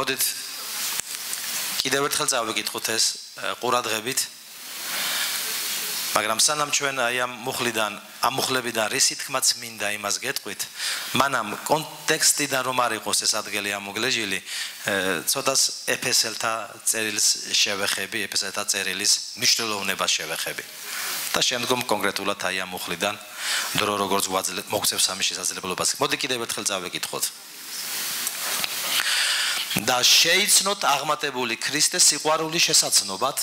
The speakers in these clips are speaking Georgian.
მოდით კიდევ ერთხელ წავიკითხოთ ეს ყურადღებით. მაგრამ სანამ ჩვენ აი ამ მუხლებიდან რისი თქმაც მინდა იმას გეტყვით, მანამ კონტექსტიდან რომ არ იყოს ეს ადგილი ამოგლეჟილი, ცოტას ეფესელთა წერილს შევეხები, ეფესელთა წერილის მნიშვნელოვნებას შევეხები. და შემდგომ კონკრეტულად აი ამ მუხლიდან დრო როგორც მოგწევს ამის შესაძლებლობას. მოდი კიდევ ერთხელ წავიკითხოთ. და შეიცნოთ აღმატებული ქრისტეს სიყვარულის შესაძნობად,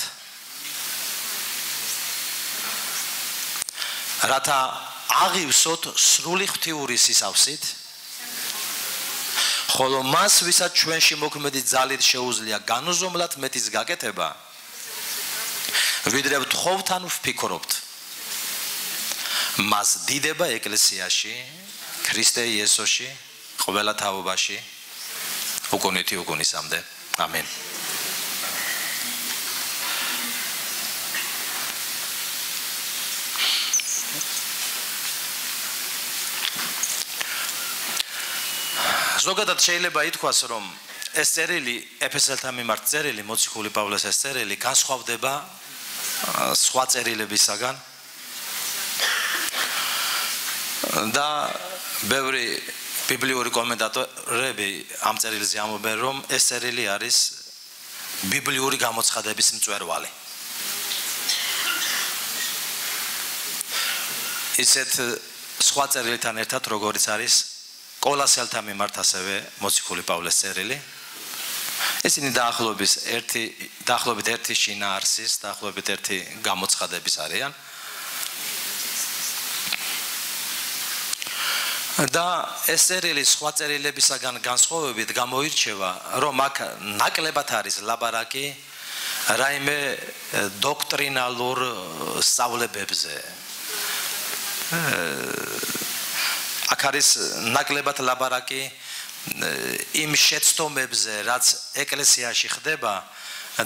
რათა აღივსოთ სრული ღვთიური სისავსით, ხოლო მას, ვისაც ჩვენში მოქმედი ძალით შეუძლია განუზომლად მეტის გაკეთება, ვიდრე ვთხოვთ ან ვფიქრობთ. მას დიდება ეკლესიაში, ქრისტე იესოში, ყველა თაობაში, უკუნითი უკუნისამდე. ამენ. ზოგადად შეიძლება ითქვას, რომ ეს წერილი, ეფესელთა მიმართ წერილი, მოციქული პავლეს ეს წერილი განსხვავდება სხვა წერილებისაგან და ბევრი ბიბლიური კომენტატორები ამ წერილზე ამბობენ, რომ ეს წერილი არის ბიბლიური გამოცხადების მწვერვალი. ისეთ სხვა წერილებთან ერთად, როგორც არის კოლასელთა მიმართ ასევე მოციქული პავლეს წერილი. ისინი დაახლოებით ერთი შინაარსის, დაახლოებით ერთი გამოცხადების არიან. და ეს წერილი სხვა წერილებისაგან განსხვავებით გამოირჩევა, რომ აქ ნაკლებად არის ლაბარაკი რაიმე დოქტრინალურ სწავლებებზე. აქ არის ნაკლებად ლაბარაკი იმ შეცდომებზე, რაც ეკლესიაში ხდება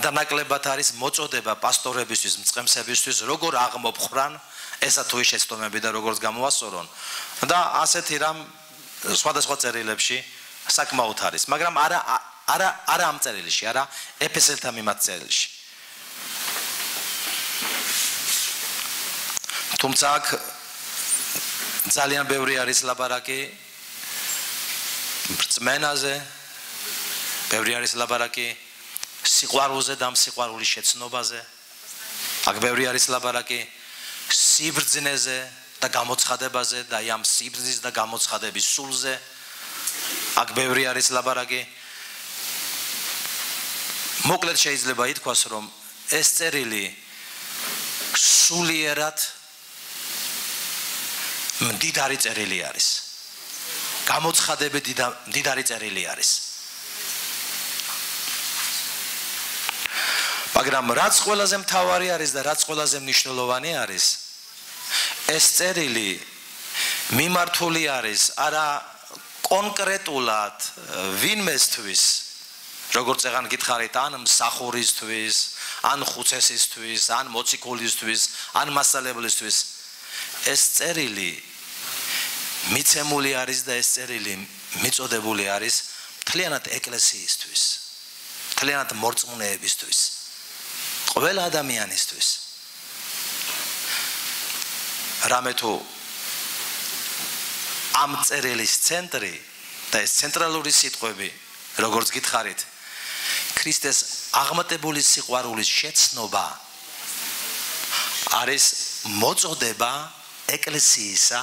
და ნაკლებად არის მოწოდება პასტორებისთვის, მწყემსებისთვის, როგორ აღმოფხრან ესა თუ ის შეცდომები და როგორც გამოასწორონ. და ასეთი რამ სხვადასხვა წერილებში საკმაოდ არის, მაგრამ არა ამ წერილში, არა ეფესელთა მიმართ წერილში. თუმცა აქ ძალიან ბევრი არის ლაბარაკი რწმენაზე, ბევრი არის ლაბარაკი სიყვარულზე და სიყვარულის შეცნობაზე. აქ ბევრი არის ლაბარაკი სიბრძნეზე და გამოცხადებაზე და ამ სიბრძნის და გამოცხადების სულზე. აქ ბევრი არის ლაბარაკი. მოკლედ შეიძლება ითქვას, რომ ეს წერილი სულიერად მდიდარი წერილი არის. გამოცხადებით მდიდარი წერილი არის. მაგრამ რაც ყველაზე მთავარი არის და რაც ყველაზე მნიშვნელოვანი არის, ეს წერილი მიმართული არის არა კონკრეტულად ვინმესთვის, როგორც ეგან გითხარით, ან მსახურისთვის, ან ხუცესისთვის, ან მოციქულისთვის, ან მასწავლებლისთვის. ეს წერილი მიცემული არის და ეს წერილი მიწოდებული არის მთლიანად ეკლესიისთვის, მთლიანად მორწმუნეებისთვის, ყველა ადამიანისთვის. რამე თუ ამ წერილის ცენტრი და ეს ცენტრალური სიტყვები, როგორც გითხარით, ქრისტეს აღმატებული სიყვარულის შეცნობა არის მოწოდება ეკლესიისა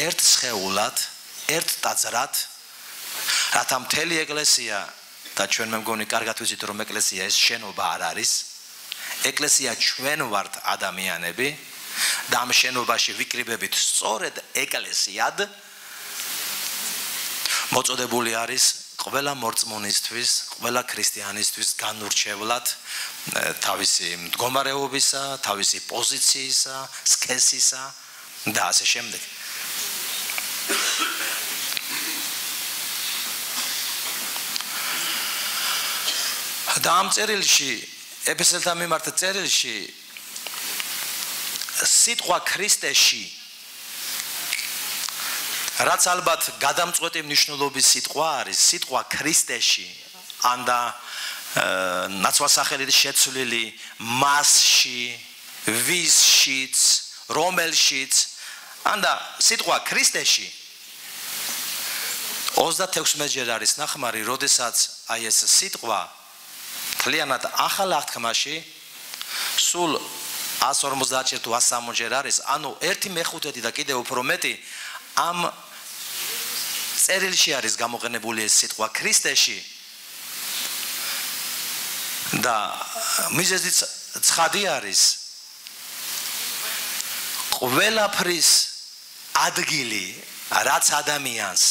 ერთ სხეულად, ერთ ტაძრად, რათა მთელი ეკლესია და ჩვენ მე მგონი კარგად ვიცით, რომ ეკლესია ეს შენობა არ არის. ეკლესია ჩვენ ვართ ადამიანები და ამ შენობაში ვიკრიბებით სწორედ ეკლესიად. მოწოდებული არის ყველა მორწმუნისთვის, ყველა ქრისტიანისთვის განურჩევლად თავისი მდგომარეობისა, თავისი პოზიციისა, სქესისა და ასე შემდეგ. და ამ წერილში, ეფესელთა მიმართ წერილში სიტყვა ქრისტეში, რაც ალბათ გადამწყვეტი მნიშვნელობის სიტყვა არის, სიტყვა ქრისტეში ანდა ნაცვალსახელით შეცვლილი მასში, ვისშიც, რომელშიც, ანდა სიტყვა ქრისტეში 36 ჯერ არის ნახმარი, როდესაც აი ეს სიტყვა მთლიანად ახალ აღთქმაში სულ 150 თუ 160 ჯერ არის, ანუ 1/5 და კიდევ უფრო მეტი ამ წერილში არის გამოყენებული ეს სიტყვა ქრისტეში და მიზეზიც ცხადი არის ყველაფრის ადგილი რაც ადამიანს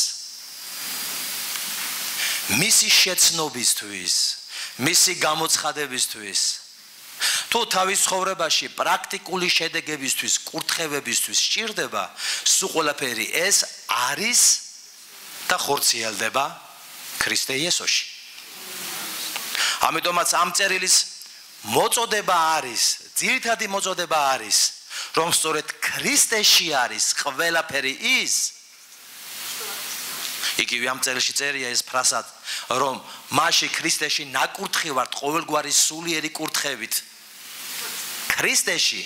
მისი შეცნობისთვის, მისი გამოცხადებისთვის თუ თავის ცხოვრებაში პრაქტიკული შედეგებისთვის, კურთხევებისთვის სჭირდება, სულ ყველაფერი ეს არის და ხორციელდება ქრისტე იესოში. ამიტომაც ამ წერილის მოწოდება არის, ძირითადი მოწოდება არის, რომ სწორედ ქრისტეში არის ყველაფერი ის. იგივე ამ წერილში წერია ეს ფრაზად, რომ მასში ქრისტეში ნაკურთხი ვართ ყოველგვარი სულიერი კურთხევით. ქრისტეში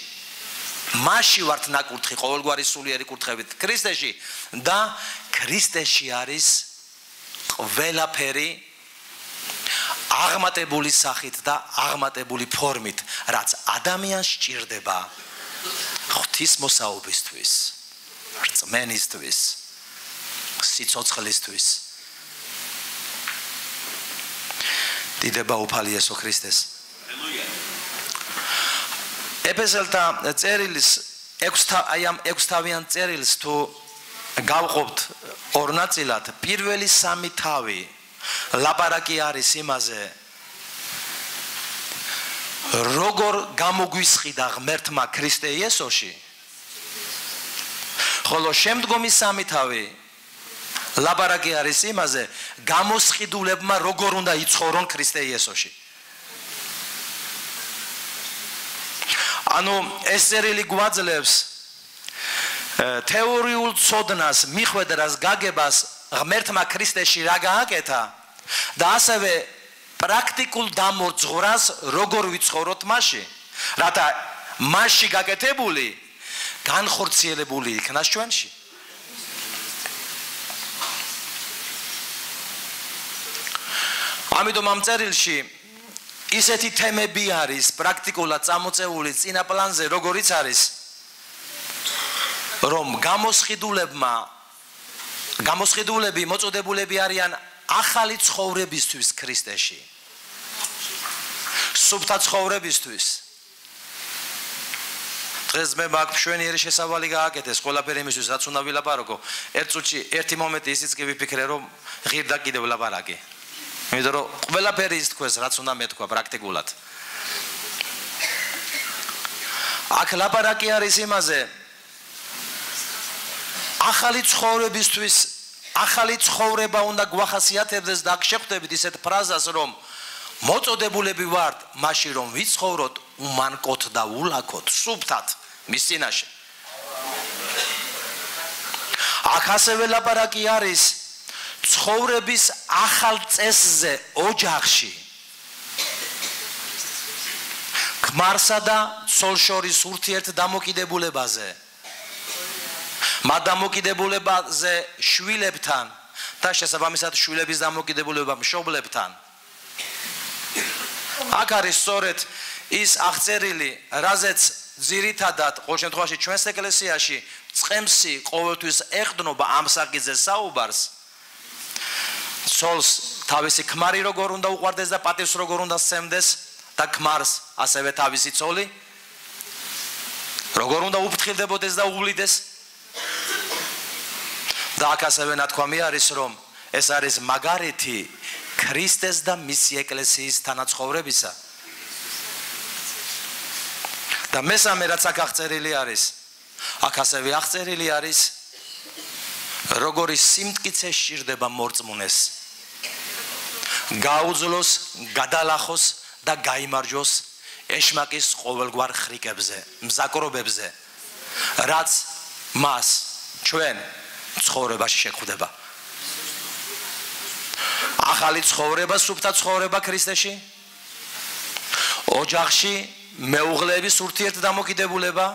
მასში ვართ ნაკურთხი ყოველგვარი სულიერი კურთხევით ქრისტეში და ქრისტეში არის ყველაფერი აღმატებული სახით და აღმატებული ფორმით, რაც ადამიანს სჭირდება ღვთისმოსაობისთვის, რწმენისთვის, სიცოცხლისთვის. დიდება უფალი იესო ქრისტეს. ეფესელთა წერილის 6 თავიან წერილს თუ გავყოფთ ორ ნაწილად, პირველი 3 თავი ლაპარაკი არის იმაზე, როგორ გამოგვისყიდა ღმერთმა ქრისტე იესოში, ხოლო შემდგომი 3 თავი ლაპარაკი არის იმაზე, გამოსყიდულებმა როგორ უნდა იცხოვრონ ქრისტე იესოში. ანუ ეს წერილი გვაძლევს თეორიულ ცოდნას, მიხვედრას, გაგებას ღმერთმა ქრისტეში რა გააკეთა და ასევე პრაქტიკულ დამორწღვრას როგორ ვიცხოვროთ მასში, რათა მასში გაკეთებული განხორციელებული იქნას ჩვენში. ამიტომ ამ წერილში ისეთი თემები არის პრაქტიკულად წამოწეული წინა პლანზე, როგორიც არის, რომ გამოსყიდულები მოწოდებულები არიან ახალი ცხოვრებისთვის ქრისტეში. სუფთა ცხოვრებისთვის. დღეს მე მაგ მშვენიერი შესავალი გააკეთეს ყველაფერი იმისთვის, რაც უნდა ვილაპარაკო. ერთ წუთში ერთი მომენტი ისიც კი ვიფიქრე, რომ ღირდა კიდევ ვლაპარაკი. იმიტომ რომ ყველაფერი ის თქვეს, რაც უნდა მეთქვა პრაქტიკულად. აქ ლაპარაკი არის იმაზე, ახალი ცხოვრებისთვის, ახალი ცხოვრება უნდა გვახასიათებდეს და აქ შეხვდებით ისეთ ფრაზას, რომ მოწოდებულები ვართ მასში, რომ ვიცხოვროთ უმანკოთ და ულაქოთ, სუფთად მის წინაშე. აქ ასევე ლაპარაკი არის ცხოვრების ახალ წესზე ოჯახში. ქმარსა და ცოლს შორის ურთიერთდამოკიდებულებაზე. მათ დამოკიდებულებაზე შვილებთან და შესაბამისად შვილების დამოკიდებულება მშობლებთან. აქ არის სწორედ ის აღწერილი, რაზეც ძირითადად ყოველ შემთხვევაში ჩვენს ეკლესიაში წყემსი ყოველთვის ეხდნობა ამ საკითხზე საუბარს. ცოლს თავისი ქმარი როგორ უნდა უყვარდეს და პატივს როგორ უნდა სცემდეს და ქმარს ასევე თავისი ცოლი როგორ უნდა უფრთხილდებოდეს და უვლიდეს. და აქ ასევე ნათქვამი არის, რომ ეს არის მაგალითი ქრისტეს და მისი ეკლესიის თანაცხოვრებისა. და მესამე რაც აქ აღწერილი არის, აქ ასევე აღწერილი არის, როგორი სიმტკიცე სჭირდება მორწმუნეს. გაუძლოს, გადალახოს და გაიმარჯვოს ეშმაკის ყოველგვარ ხრიკებზე, მზაკრობებზე, რაც მას ჩვენ ცხოვრებაში შეხვდება. ახალი ცხოვრება, სუფთა ცხოვრება ქრისტეში, ოჯახში მეუღლეების ურთიერთდამოკიდებულება,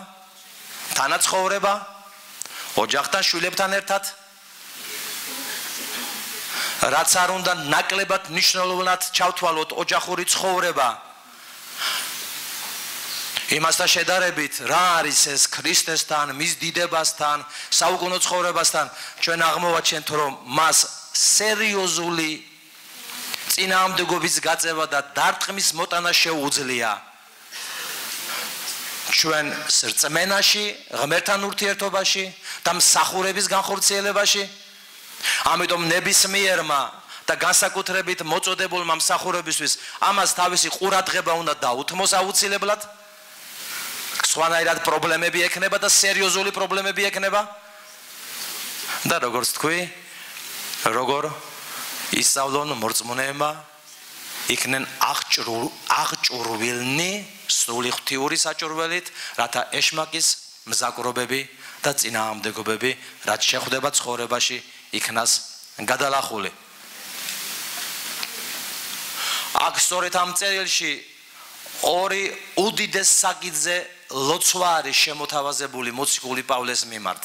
თანაცხოვრება, ოჯახთან, შვილებთან ერთად, რაც არ უნდა ნაკლებად მნიშვნელოვნად ჩავთვალოთ ოჯახური ცხოვრება. იმასთან შედარებით, რა არის ეს ქრისტესთან, მის დიდებასთან, საუკუნო ცხოვრებასთან, ჩვენ აღმოვაჩენთ, რომ მას სერიოზული წინააღმდეგობის გაწევა და დარტყმის მოტანა შეუძლია. ჩვენ რწმენაში, ღმერთთან ურთიერთობაში და მსახურების განხორციელებაში. ამიტომ ნებისმიერმა და განსაკუთრებით მოწოდებულმა მსახურებისთვის ამას თავისი ყურადღება უნდა დაუთმოს აუცილებლად. სხვანაირად პრობლემები ექნება და სერიოზული პრობლემები ექნება. და როგორც თქვი, როგორ ისწავლონ მორწმუნეებმა, იქნენ აღჭურვილნი სრული ღვთიური საჭურველით, რათა ეშმაკის მზაკვრობები და წინააღმდეგობები, რაც შეხვდება ცხოვრებაში, იქნას გადალახული. აქ სწორედ ამ წერილში ორი უდიდეს საკითხზე ლოცვა არის შემოთავაზებული მოციქული პავლეს მიმართ.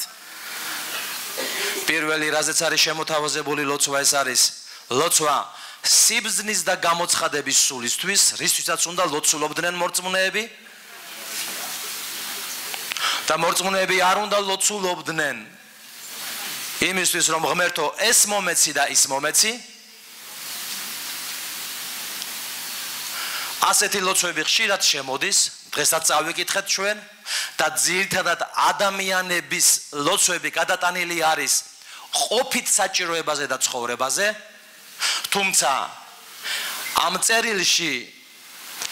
პირველი, რაზეც არის შემოთავაზებული ლოცვა, ეს არის ლოცვა სიბრძნის და გამოცხადების სულისთვის, რისთვისაც უნდა ლოცულობდნენ მორწმუნეები. და მორწმუნეები არ უნდა ლოცულობდნენ იმისთვის, რომ ღმერთო ეს მომეცი და ის მომეცი. ასეთი ლოცვები ხშირად შემოდის, დღესაც წავიკითხეთ ჩვენ და ძირითადად ადამიანების ლოცვები გადატანილი არის ყოფით საჭიროებაზე და ცხოვრებაზე. თუმცა ამ წერილში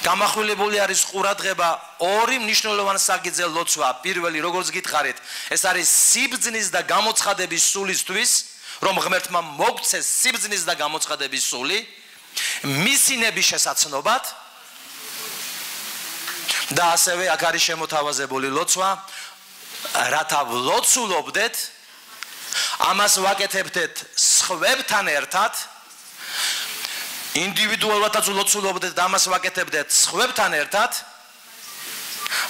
გამახვილებული არის ყურადღება ორი მნიშვნელოვანი საკითხზე ლოცვა. პირველი, როგორც გითხარით, ეს არის სიბრძნის და გამოცხადების სულისთვის, რომ ღმერთმა მოგცეს სიბრძნის და გამოცხადების სული მისინების შესაცნობად. და ასევე აქ არის შემოთავაზებული ლოცვა, რათა ვლოცულობდეთ, ამას ვაკეთებდეთ სხვებთან ერთად, ინდივიდუალურადაც ვლოცულობდეთ და ამას ვაკეთებდეთ სხვებთან ერთად,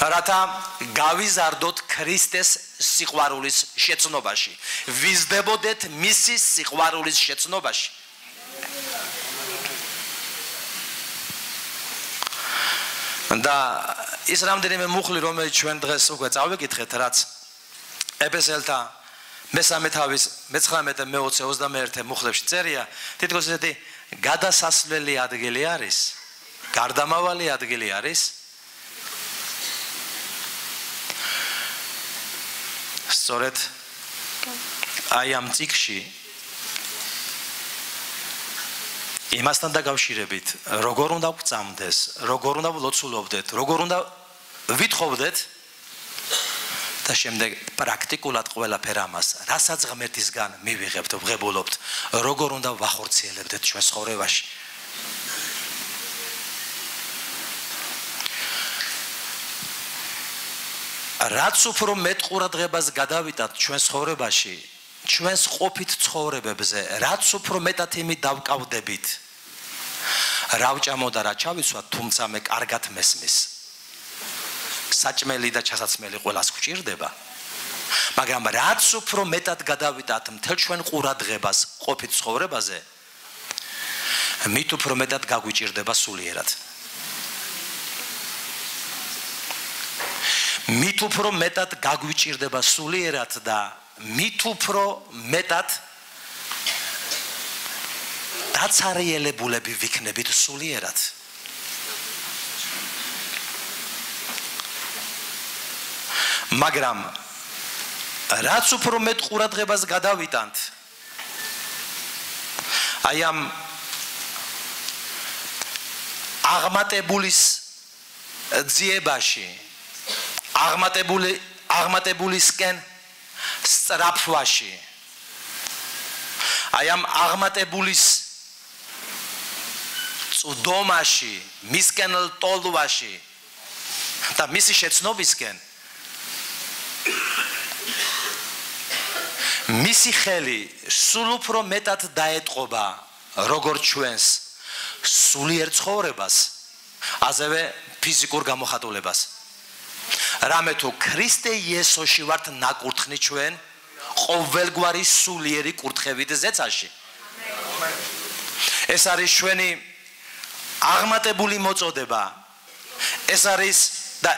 რათა გავიზარდოთ ქრისტეს სიყვარულის შეცნობაში, ვიზრდებოდეთ მისი სიყვარულის შეცნობაში. და ის რამდენიმე მუხლი, რომელიც ჩვენ დღეს უკვე წავიკითხეთ, რაც ეფესელთა მესამე თავის 19, 20, 21 მუხლებში წერია, თითქოს ესეთი გადასასვლელი ადგილი არის, გარდამავალი ადგილი არის. სწორედ აი ამ წიგნში იმასთან დაკავშირებით, როგორ უნდა გვწამდეს, როგორ უნდა ვლოცულობდეთ, როგორ უნდა ვითხოვდეთ და შემდეგ პრაქტიკულად ყველაფერ ამას, რასაც ღმერთისგან მივიღებთ, ვღებულობთ, როგორ უნდა ვახორციელებდეთ ჩვენ ცხოვრებაში. რაც უფრო მეტ ყურადღებას გადავიტანთ ჩვენ ცხოვრებაში, ჩვენს ყოფით ცხოვრებებზე, რაც უფრო მეტად იმით დავკავდებით, რა ვჭამო და რა ჩავიცვა, თუმცა მე კარგად მესმის. საჭმელი და ჩასაცმელი ყველას გვჭირდება, მაგრამ რაც უფრო მეტად გადავიტანთ მთელ ჩვენ ყურადღებას ყოფით ცხოვრებაზე, მით უფრო მეტად გაგვიჭირდება სულიერად. მით უფრო მეტად გაგვიჭირდება სულიერად და მით უფრო მეტად დაცარიელებულები ვიქნებით სულიერად. მაგრამ რაც უფრო მეტ ყურადღებას გადავიტანთ აი ამ აღმატებულის ძიებაში, აღმატებულისკენ სწრაფვაში, აი ამ აღმატებულის წვდომაში, მისკენ ლტოლვაში და მისი შეცნობისკენ მისი ხელი სულ უფრო მეტად დაეტყობა როგორც ჩვენს სულიერ ცხოვრებას, ასევე ფიზიკურ გამოხატულებას. რამე თუ ქრისტე იესოში ვართ ნაკურთხნი ჩვენ ყოველგვარი სულიერი კურთხევით ზეცაში. ეს არის ჩვენი აღმატებული მოწოდება. ეს არის და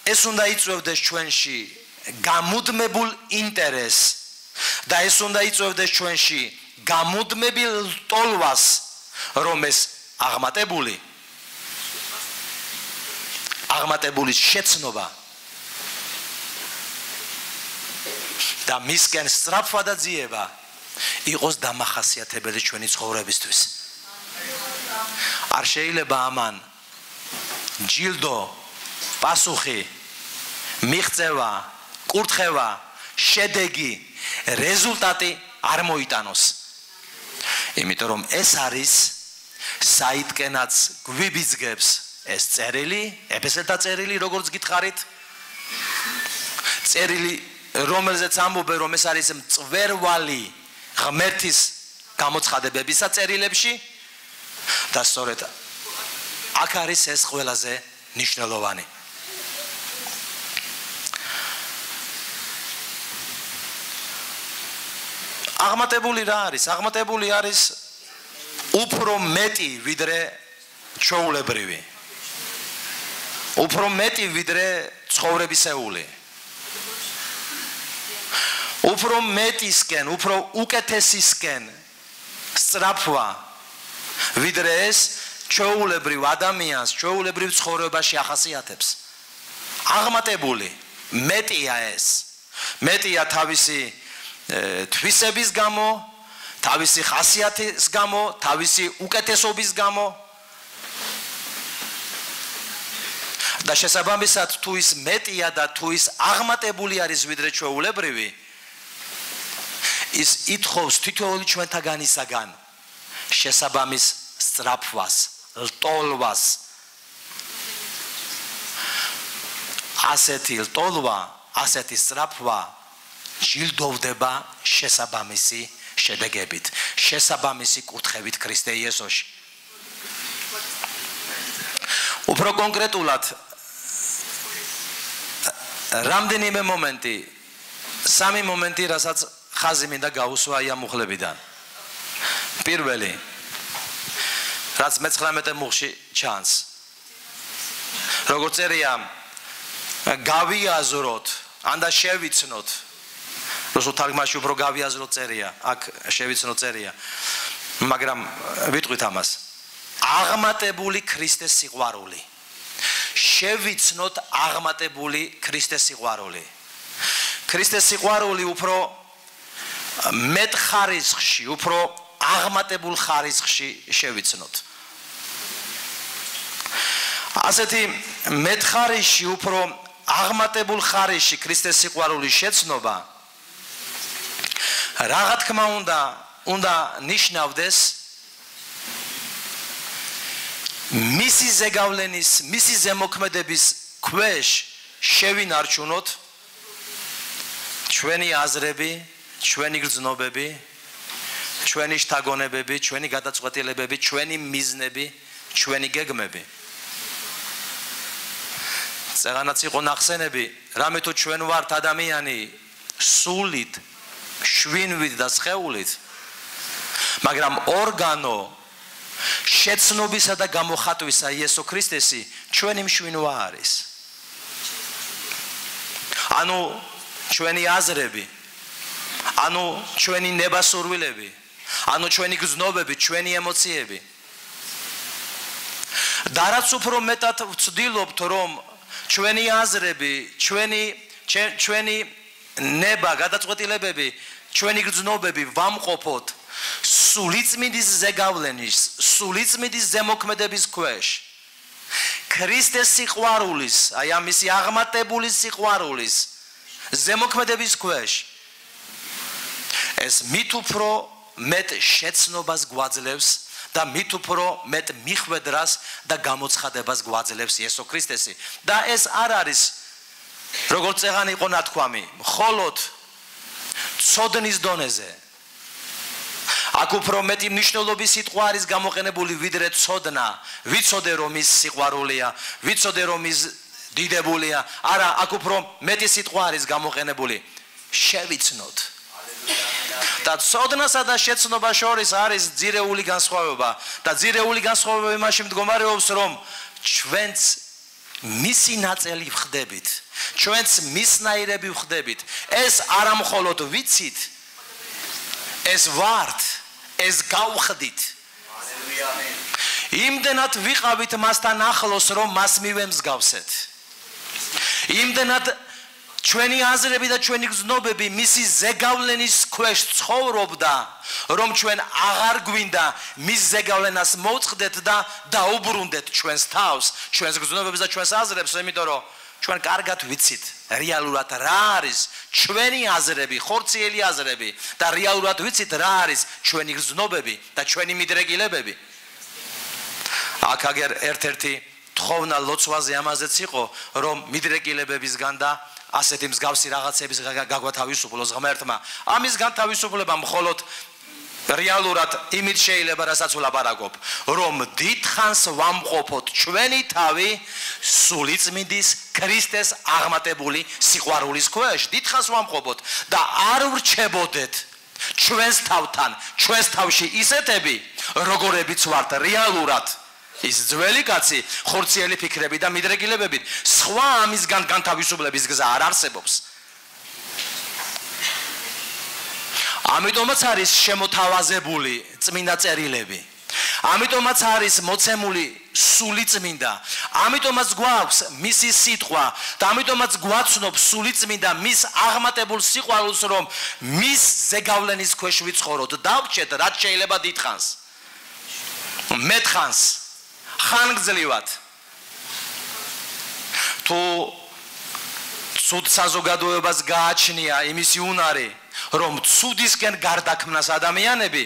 ეს უნდა იწვევდეს ჩვენში გამუდმებულ ინტერესს და ეს უნდა იწვევდეს ჩვენში გამუდმებელ ტოლვას, რომ ეს აღმატებული შეცნობა და მისკენ სწრაფვა და ძიება იყოს დამახასიათებელი ჩვენი ცხოვრებისთვის. არ შეიძლება ამან ჯილდო, პასუხი, მიღწევა, კურთხევა, შედეგი, რეზულტატი არ მოიტანოს. იმიტომ რომ ეს არის საიდკენაც გვიბიძგებს ეს წერილი, ეფესელთა წერილი, როგორც გითხარით, წერილი, რომელზეც ამბობენ, რომ ეს არის მწვერვალი ღმერთის გამოცხადებებისა წერილებში და სწორედ აქ არის ეს ყველაზე მნიშვნელოვანი. აღმატებული რა არის? აღმატებული არის უფრო მეტი ვიდრე ჩვეულებრივი. უფრო მეტი ვიდრე ცხოვრებისეული. უფრო მეტისკენ, უფრო უკეთესისკენ სწრაფვა ვიდრე ეს ჩვეულებრივ ადამიანს, ჩვეულებრივ ცხოვრებაში ახასიათებს. აღმატებული მეტია ეს. მეტია თავისი თვისების გამო, თავისი ხასიათის გამო, თავისი უკეთესობის გამო. და შესაბამისად თუ ის მეტია და თუ ის აღმატებული არის ვიდრე ჩვეულებრივი, ის ითხოვს თითოეული ჩვენთაგანისაგან შესაბამის სწრაფვას, ლტოლვას. ასეთი ლტოლვა, ასეთი სწრაფვა ჯილდოვდება შესაბამისი შედეგებით, შესაბამისი კურთხევით ქრისტე იესოში. უფრო კონკრეტულად რამდენიმე მომენტი, სამი მომენტი, რასაც ხაზი მინდა გაუსვა ამ მუხლებიდან. პირველი, რაც მე-19 მუხლში ჩანს. როგორც წერია, გავიაზროთ, ან და შევიცნოთ. რუსულ თარგმანში უფრო გავიაზროთ წერია, აქ შევიცნოთ წერია. მაგრამ ვიტყვით ამას. აღმატებული ქრისტეს სიყვარული. შევიცნოთ აღმატებული ქრისტეს სიყვარული. ქრისტეს სიყვარული უფრო მეტ ხარისხში, უფრო აღმატებულ ხარისხში შევიცნოთ. ასეთი მეტ ხარისხში, უფრო აღმატებულ ხარისხში ქრისტეს სიყვარულის შეცნობა რა თქმა უნდა ნიშნავდეს მისი ზეგავლენის, მისი ზემოქმედების ქვეშ შევინარჩუნოთ ჩვენი აზრები, ჩვენი გრძნობები, ჩვენი შთაგონებები, ჩვენი გადაწყვეტილებები, ჩვენი მიზნები, ჩვენი გეგმები. წეგანაც იყო ნახსენები, რამე თუ ჩვენ ვართ ადამიანი სულით, შვინვით და სხეულით, მაგრამ ორგანო შეცნობისა და გამოხატვისა იესო ქრისტესი ჩვენი მშვენივა არის. ანუ ჩვენი აზრები, ანუ ჩვენი ნებასურვილები, ანუ ჩვენი გრძნობები, ჩვენი ემოციები. და რაც უფრო მეტად ვცდილობთ, რომ ჩვენი აზრები, ჩვენი ნება, გადაწყვეტილებები, ჩვენი გრძნობები ვამყოფოთ სულიწმიდის ზეგავლენის, სულიწმიდის ზემოქმედების ქვეშ. ქრისტეს სიყვარულის, აი ამისი აღმატებული სიყვარულის ზემოქმედების ქვეშ. ეს მით უფრო მეტ შეცნობას გვაძლევს და მით უფრო მეტ მიხვედრას და გამოცხადებას გვაძლევს იესო ქრისტესი. და ეს არ არის, როგორც წეღანი იყო ნათქვამი, მხოლოდ ცოდნის დონეზე. აქ უფრო მეტი მნიშვნელობის სიტყვა არის გამოყენებული ვიდრე ცოდნა. ვიცოდე რომ ის სიყვარულია, ვიცოდე რომ ის დიდებულია. არა, აქ უფრო მეტი სიტყვა არის გამოყენებული. შევიცნოთ. და ცოდნასა და შეცნობა შორის არის ძირეული განსხვავება და ძირეული განსხვავება იმაში მდგომარეობს, რომ ჩვენც მისი ნაწილი ვხდებით, ჩვენც მისნაირები ვხდებით. ეს არა მხოლოდ ვიცით, ეს ვართ, ეს გავხდით. იმდენად ვიყავით მასთან ახლოს, რომ მას მივემსგავსეთ. იმდენად ჩვენი აზრები და ჩვენი გზნობები მისი ზეგავლენის ქვეშ ცხოვრობდა, რომ ჩვენ აღარ გვინდა მის ზეგავლენას მოწყდეთ და დაუბრუნდეთ ჩვენს თავს, ჩვენს გზნობებს და ჩვენს აზრებს, იმიტომ რომ ჩვენ კარგად ვიცით რეალურად რა არის ჩვენი აზრები, ხორციელი აზრები და რეალურად ვიცით რა არის ჩვენი გზნობები და ჩვენი მიდრეკილებები. აქ აგერ ერთ-ერთი თხოვნა ლოცვაზე ამაზეც იყო, რომ მიდრეკილებებისგან და ასეთი მსგავსი რაღაცების გაგვათავისუფლოს ღმერთმა. ამისგან თავისუფლება მხოლოდ რეალურად იმით შეიძლება, რასაც ვლაპარაკობ, რომ დიდხანს ვამყოფოთ ჩვენი თავი სულიწმინდის ქრისტეს აღმატებული სიყვარულის ქვეშ. დიდხანს ვამყოფოთ და არ ვრჩებოდეთ ჩვენს თავთან, ჩვენს თავში ისეთები, როგორებიც ვართ რეალურად. ის ძველი კაცი, ხორციელი ფიქრები და მიდრეკილებებით. სხვა ამისგან განთავისუფლების გზა არ არსებობს. ამიტომაც არის შემოთავაზებული წმინდა წერილები. ამიტომაც არის მოცემული სული წმინდა. ამიტომაც გვაქვს მისი სიტყვა და ამიტომაც გვაცნობს სული წმინდა მის აღმატებულ სიყვარულს, რომ მის ზეგავლენის ქვეშ ვიცხოვროთ. დავჭეთ, რაც შეიძლება დიდხანს. მეტხანს ხანგრძლივად. თუ ცუდ საზოგადოებას გააჩნია იმისი უნარი, რომ ცუდისკენ გარდაქმნას ადამიანები,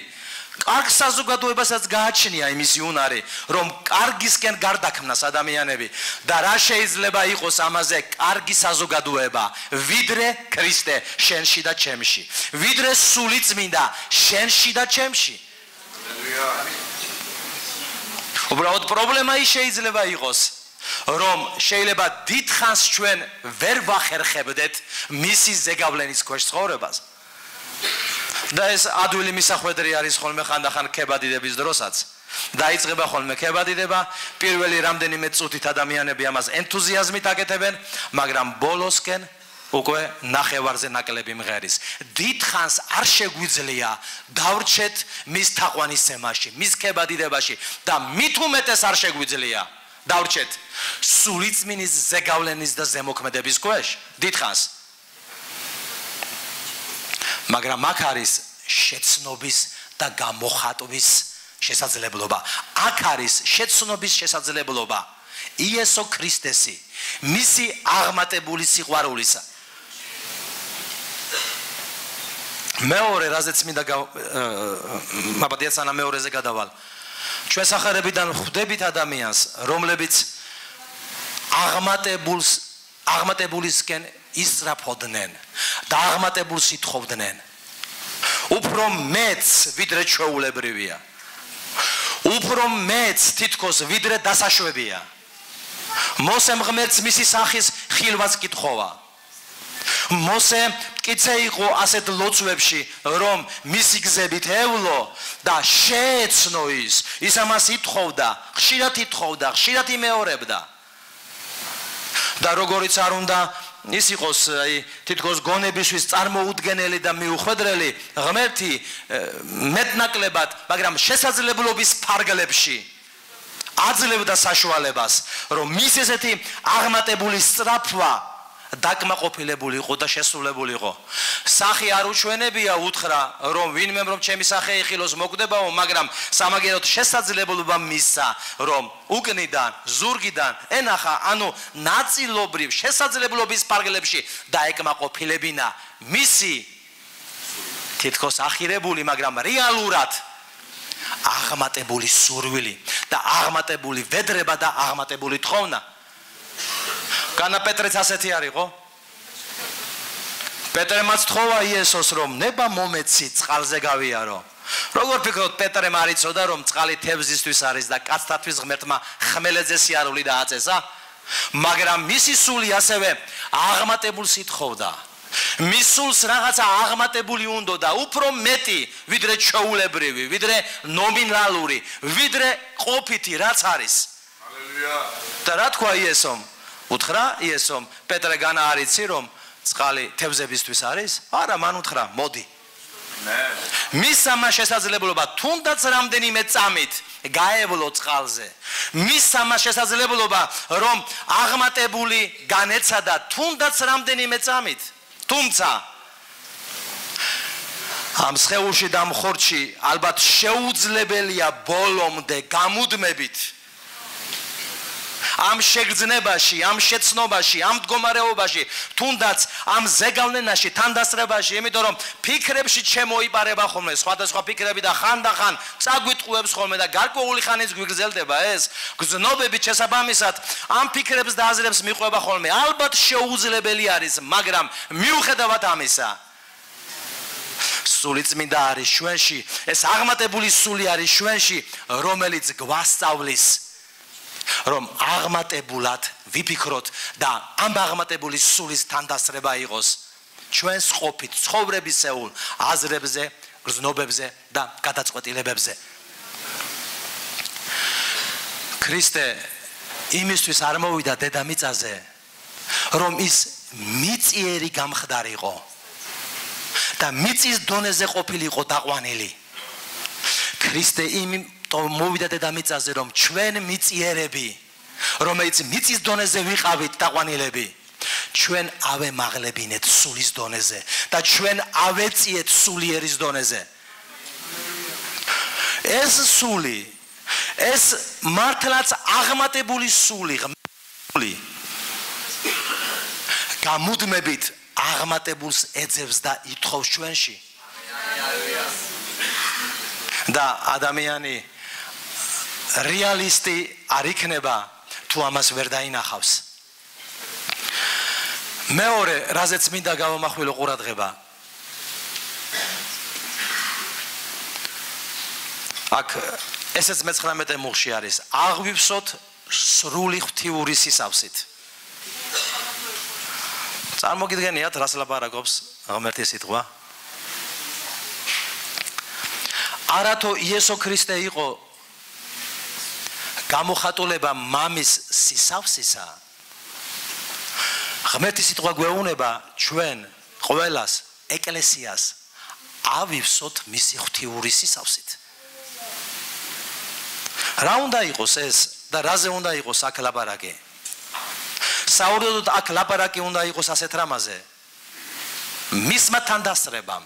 კარგ საზოგადოებასაც გააჩნია იმისი უნარი, რომ კარგისკენ გარდაქმნას ადამიანები და რა შეიძლება იყოს ამაზე კარგი საზოგადოება, ვიდრე ქრისტე შენში და ჩემში, ვიდრე სული წმინდა შენში და ჩემში. უბრალოდ პრობლემა ის შეიძლება იყოს, რომ შეიძლება დიდხანს ჩვენ ვერ ვახერხებდეთ მისი ზეგავლენის ქვეშ ცხოვრებას. და ეს ადვილი მისახვედრი არის ხოლმე ხანდახან ქებადიდების დროსაც. დაიწყება ხოლმე ქებადიდება, პირველი რამდენიმე წუთით ადამიანები ამას ენთუზიაზმით აკეთებენ, მაგრამ ბოლოსკენ უკვე ნახევარზე ნაკლები მღერის. დიდხანს არ შეგვიძლია დავრჩეთ მის თაყვანისცემაში, მის ქებადიდებაში და მით უმეტეს არ შეგვიძლია დავრჩეთ სულიწმინდის ზეგავლენის და ზემოქმედების ქვეშ. დიდხანს. მაგრამ აქ არის შეცნობის და გამოხატვის შესაძლებლობა. აქ არის შეცნობის შესაძლებლობა იესო ქრისტესი, მისი აღმატებული სიყვარულისა. მეორე რაზეც მინდა მაბადიაცანა მეორეზე გადავალ. ჩვენ სახარებიდან ხვდებით ადამიანს, რომლებიც აღმატებულისკენ ისწრაფოდნენ და აღმატებულს ითხოვდნენ. უფრო მეც ვიდრე ჩვეულებრივია. უფრო მეც თითქოს ვიდრე დასაშვებია. მოსემ ღმერთს მისი სახის ხილვას კითხოვა. მოსე მტკიცე იყო ასეთ ლოცვებში, რომ მისი გზებით ევლო და შეეცნო ის ამას ითხოვდა, ხშირად იმეორებდა. და როგორიც არ უნდა ის იყოს თითქოს გონებისთვის წარმოუდგენელი და მიუხვედრელი, ღმერთი მეტნაკლებად, მაგრამ შესაძლებლობის ფარგლებში აძლევდა საშუალებას, რომ მის ესეთი აღმატებული სწრაფვა დაკმაყოფილებული იყო და შესრულებული იყო. სახე არ უჩვენებია უთხრა, რომ ვინმე რომ ჩემი სახე ეხილოს მოკვდებაო, მაგრამ სამაგეროდ შესაძლებლობა მისცა, რომ უკნიდან, ზურგიდან ენახა, ანუ ნაწილობრივ შესაძლებლობის ფარგლებში დაეკმაყოფილებინა მისი თითქოს ახირებული, მაგრამ რეალურად აღმატებული სურვილი და აღმატებული ვედრება და აღმატებული თხოვნა. განა პეტრეც ასეთი არისო? პეტრემაც თხოვა იესოს, რომ ნება მომეცი წყალზე გავიარო. როგორ ფიქრობთ პეტრემ არ იცოდა რომ წყალი თევზისთვის არის და კაცთათვის ღმერთმა ხმელეთზე სიარული დააწესა? მაგრამ მისი სული ასევე აღმატებულს ითხოვდა. მის სულს რაღაცა აღმატებული უნდა და უფრო მეტი ვიდრე ჩვეულებრივი, ვიდრე ნომინალური, ვიდრე ყოფითი რაც არის. ჰალელუია. და რა თქვა იესომ? უთხრა იესომ, პეტრე განა არ იცი რომ წყალი თევზებისთვის არის? არა, მან უთხრა, მოდი. მის ამა შესაძლებლობა თუნდაც რამდენიმე წამით გაევლო წყალზე. მის ამა შესაძლებლობა რომ აღმატებული განეცადა თუნდაც რამდენიმე წამით. თუმცა ამ სხეულში და მხორში ალბათ შეუძლებელია ბოლომდე გამუდმებით ამ შეგრძნებაში, ამ შეცნობაში, ამ მდგომარეობაში, თუნდაც ამ ზეგავლენაში, თანდასწრებაში, იმიტომ რომ ფიქრებში შემოიპარება ხოლმე სხვადასხვა ფიქრები და ხანდახან წაგვიტყუებს ხოლმე და გარკვეული ხანიც გვიგრძელდება ეს გზნობები შესაბამისად ამ ფიქრებს და აზრებს მიყვება ხოლმე. ალბათ შეუძლებელი არის, მაგრამ მიუხედავად ამისა სული წმინდა არის ჩვენში, ეს აღმატებული სული არის ჩვენში, რომელიც გვასწავლის რომ აღმატებულად ვიფიქროთ და ამ აღმატებული სულის თანდასწრება იყოს ჩვენს ყოფით ცხოვრებისეულ აზრებზე, გრძნობებზე და გადაწყვეტილებებზე. ქრისტე იმისთვის არ მოვიდა დედამიწაზე, რომ ის მიწიერი გამხდარიყო და მიწის დონეზე ყოფილიყო დაყვანილი. ქრისტე მოვიდა დედამიწაზე რომ ჩვენ მიწიერები, რომელიც მიწის დონეზე ვიყავით დაყვანილები, ჩვენ ავემაღლებინეთ სულის დონეზე და ჩვენ ავეწიეთ სულიერის დონეზე. ეს სული, ეს მართლაც აღმატებული სული, გამუდმებით აღმატებულს ეძებს და ითხოვს ჩვენში. და ადამიანი რეალისტი არ იქნება თუ ამას ვერ დაინახავს. მეორე, რაზეც მინდა გავამახვილო ყურადღება. აქ ესეც მე-19 მუხში არის. აღვივსოთ სრული ღვთიური სისავსით. წარმოგიდგენიათ რას ლაპარაკობს ღმერთის სიტყვა? არათო იესო ქრისტე იყო გამოხატულება მამის სისავსისა. ღმერთის სიტყვა გვეუბნება ჩვენ ყველას ეკლესიას ავივსოთ მისი ღვთიური სისავსით. რა უნდა იყოს ეს და რაზე უნდა იყოს აქ ლაპარაკი? საუბრობთ აქ ლაპარაკი უნდა იყოს ასეთ რამაზე. მისმა თანდასწრებამ.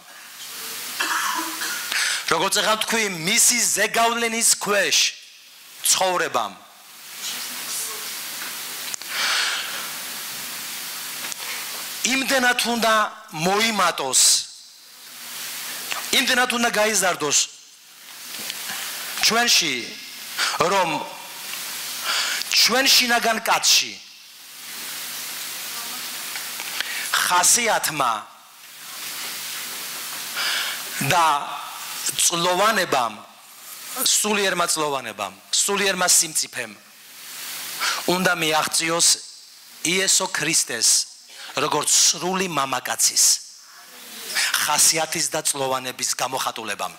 როგორც ახლა თქვი, მისი ზეგავლენის ქვეშ ცხოვრებამ. იმდენად უნდა მოიმატოს, იმდენად უნდა გაიზარდოს ჩვენში, რომ ჩვენ შინაგან კაცში ხასიათმა და წლოვანებამ, სულიერმა წლოვანებამ, სულიერმა სიმწიფემ უნდა მიაღწიოს იესო ქრისტეს როგორც სრული მამაკაცის ხასიათის და წლოვანების გამოხატულებამ.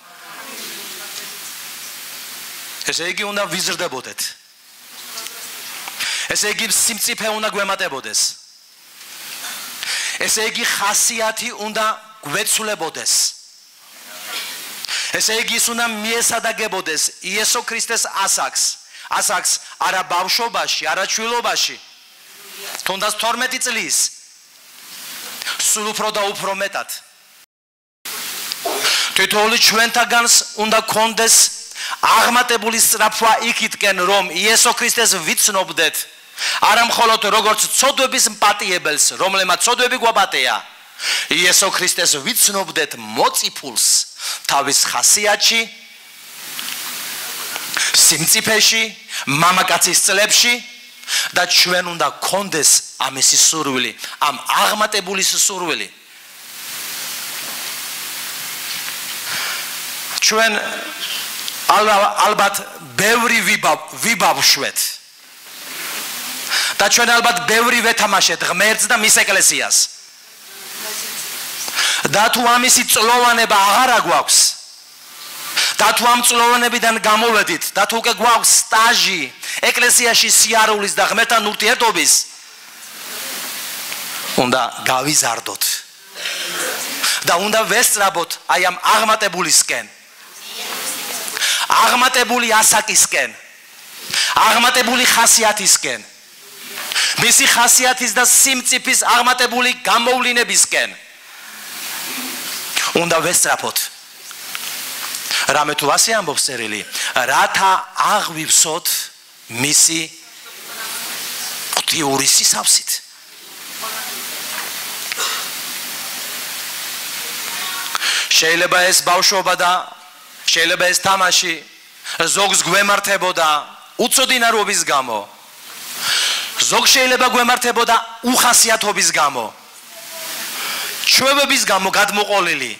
ესე იგი უნდა ვიზრდებოდეთ. ესე იგი სიმწიფე უნდა გვემატებოდეს. ესე იგი ხასიათი უნდა გვეცვლებოდეს. ესე იგი ის უნდა მიესადაგებოდეს იესო ქრისტეს ასაკს არა ბავშვობაში, არა ჩვილობაში, თუნდაც 12 წლის, სულ უფრო და უფრო მეტად. თითოეული ჩვენთაგანს უნდა გქონდეს აღმატებული სწრაფვა იქითკენ, რომ იესო ქრისტეს ვიცნობდეთ, არა მხოლოდ როგორც ცოდვების მპატიებელს, რომლემაც ცოდვები გვაპატეა, იესო ქრისტეს ვიცნობდეთ მოწიფულს თავის ხასიათში, სიმწიფეში, მამაკაცის წლებში და ჩვენ უნდა გქონდეს ამისი სურვილი, ამ აღმატებულის სურვილი. ჩვენ ალბათ ბევრი ვიბავშვეთ და ჩვენ ალბათ ბევრი ვეთამაშეთ ღმერთს და მის ეკლესიას და თუ ამისი წლოვანება აღარ აგვაქვს და თუ ამ წლოვანებიდან გამოვედით და თუ უკვე გვაქვს სტაჟი ეკლესიაში სიარულის და ღმერთთან ურთიერთობის უნდა გავიზარდოთ და უნდა ვესწრაბოთ აი ამ აღმატებულისკენ აღმატებული ასაკისკენ აღმატებული ხასიათისკენ მისი ხასიათის და სიმწიფის აღმატებული გამოვლინებისკენ უნდა ვესწრაფოთ რამე თუ ასე ამბობს წერილი რათა აღვივსოთ მისი ღვთიური სისავსით შეიძლება ეს ბავშვობა და შეიძლება ეს თამაში ზოგს გვემართებოდა უცოდინარობის გამო ზოგს შეიძლება გვემართებოდა უხასიათობის გამო ჩვევების გამო გადმოყოლილი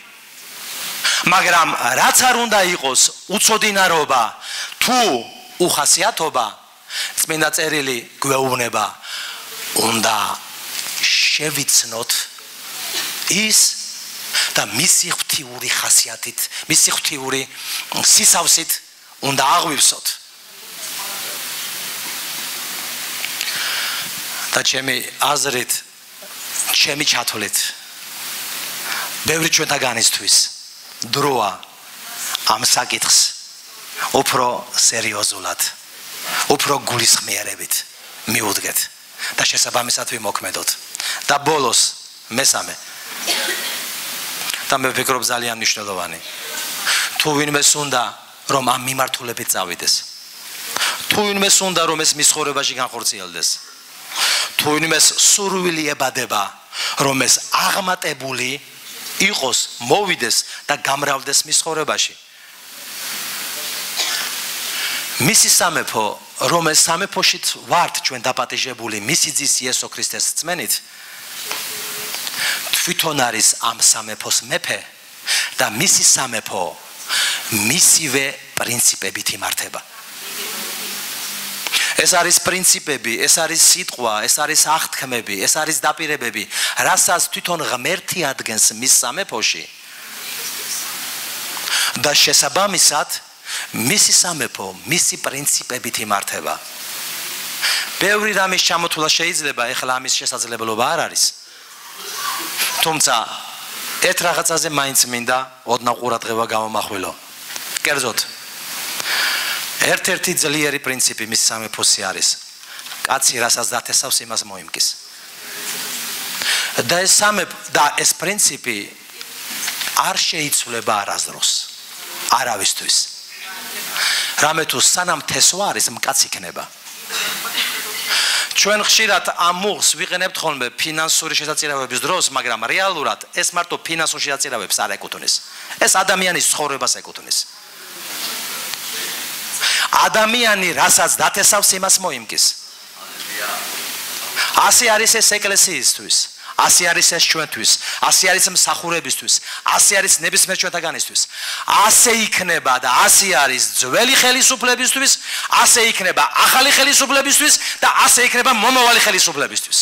მაგრამ რაც არ უნდა იყოს უცოდინარობა თუ უხასიათობა წმინდა წერილი გვეუბნება უნდა შევიცნოთ ის და მისი ღვთიური ხასიათით მისი ღვთიური სისავსით უნდა აღვივსოთ და ჩემი აზრით ჩემი ჩათვლით ბევრი ჩვენთაგანისთვის დროა ამ საკითხს უფრო სერიოზულად უფრო გულისხმიერებით მიუდგეთ და შესაბამისად ვიმოქმედოთ და ბოლოს მესამე და მე ვფიქრობ ძალიან მნიშვნელოვანი თუ ვინმეს უნდა რომ ამ მიმართულებით წავიდეს თუ ვინმეს უნდა რომ ეს მის ცხოვრებაში განხორციელდეს თუ ვინმეს სურვილი ებადება რომ ეს აღმატებული იყოს მოვიდეს და გამრავლდეს მის ცხოვრებაში მისი სამეფო რომ ეს სამეფოშიც ვართ ჩვენ დაპატიჟებული მისი ძის იესო ქრისტეს რწმენით თვითონ არის ამ სამეფოს მეფე და მისი სამეფო მისივე პრინციპებით იმართება ეს არის პრინციპები ეს არის სიტყვა ეს არის აღთქმები ეს არის დაპირებები რასაც თვითონ ღმერთი ადგენს მის სამეფოში და შესაბამისად მისი სამეფო მისი პრინციპებით იმართება ბევრი რამის ჩამოთვლა შეიძლება ეხლა ამის შესაძლებლობა არ არის თუმცა ერთ რაღაცაზე მაინც მინდა ოდნავ ყურადღება გამომახვილო კერძოდ ერთ-ერთი ძლიერი პრინციპი მის სამეფოსი არის კაცი რასაც დათესავს იმას მოიმკის და ეს პრინციპი არ შეიცვლება არასდროს არავისთვის რამე თუ სანამ თესვა არის მკაც იქნება ჩვენ ხშირად ამ მუხს ვიყენებთ ხოლმე ფინანსური შესაძლებლობების დროს მაგრამ რეალურად ეს მარტო ფინანსურ შესაძლებლობებს არ ეკუთვნის ეს ადამიანის ცხოვრებას ეკუთვნის ადამიანი რასაც დათესავს იმას მოიმკის ასე არის ეს ეკლესიისთვის ასე არის ეს ჩვენთვის ასე არის მსახურებისთვის ასე არის ნებისმიერ ჩვენთაგანისთვის ასე იქნება და ასე არის ძველი ხელისუფლებისთვის ასე იქნება ახალი ხელისუფლებისთვის და ასე იქნება მომავალი ხელისუფლებისთვის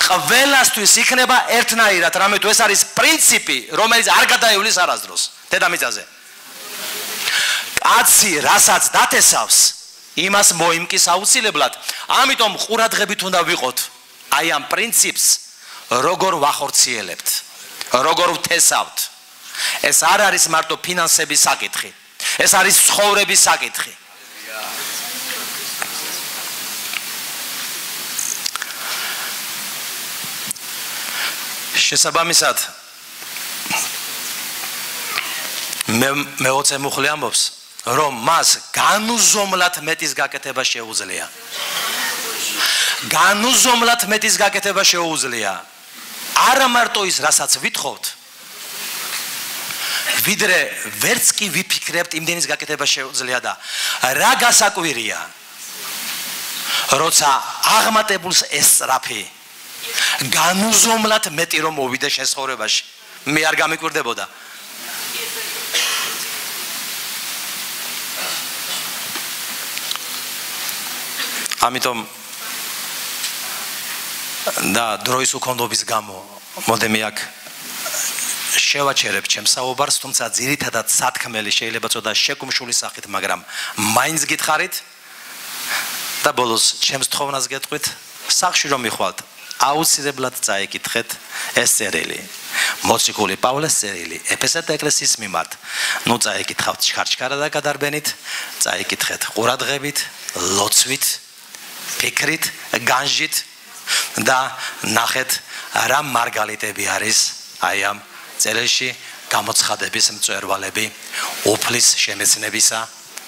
ყველასთვის იქნება ერთნაირად რამე თუ ეს არის პრინციპი რომელიც არ გადაივლის არასდროს დედამიწაზე კაცი რასაც დათესავს იმას მოიმკის აუცილებლად ამიტომ ყურადღებით უნდა ვიყოთ აი ამ პრინციპს როგორ ვახორციელებთ როგორ ვთესავთ ეს არ არის მარტო ფინანსების საკითხი ეს არის ცხოვრების საკითხი შესაბამისად მე ოცე მუხლი ამბობს რომ მას განუზომლად მეტის გაკეთება შეუძლია განუზომლად მეტის გაკეთება შეუძლია არა მარტო ის რასაც ვითხოვთ ვიდრე ვერც კი ვიფიქრებთ იმდენის გაკეთება შეუძლია და რა გასაკვირია როცა აღმატებულს ესწრაფი განუზომლად მეტი რომ მოვიდა შენ ცხოვრებაში მე არ გამიკვირდებოდა ამიტომ და დროის უქონდობის გამო მოდემი აქ შევაჩერებ ჩემს საუბარს, თუმცა ძირითადად სათქმელი შეიძლება წოდა შეკუმშული სახით, მაგრამ მაინც გითხარით და ბოლოს ჩემს თხოვნას გეტყვით, სახლში რომ მიხვალთ, აუცილებლად წაიკითხეთ ეს წერილი. მოციქული პავლეს წერილი ეფესეთ ეკლესიის მიმართ. ნუ წაიკითხავთ ჩქარჩქარა და გადარბენით, წაიკითხეთ ყურადღებით, ლოცვით, ფიქრით, განჟით და ნახეთ რა მარგალიტები არის აი ამ წერილში გამოცხადების მწვერვალები უფლის შემეცნებისა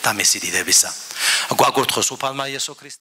და მისი დიდებისა. გვაკურთხოს უფალმა იესო ქრისტე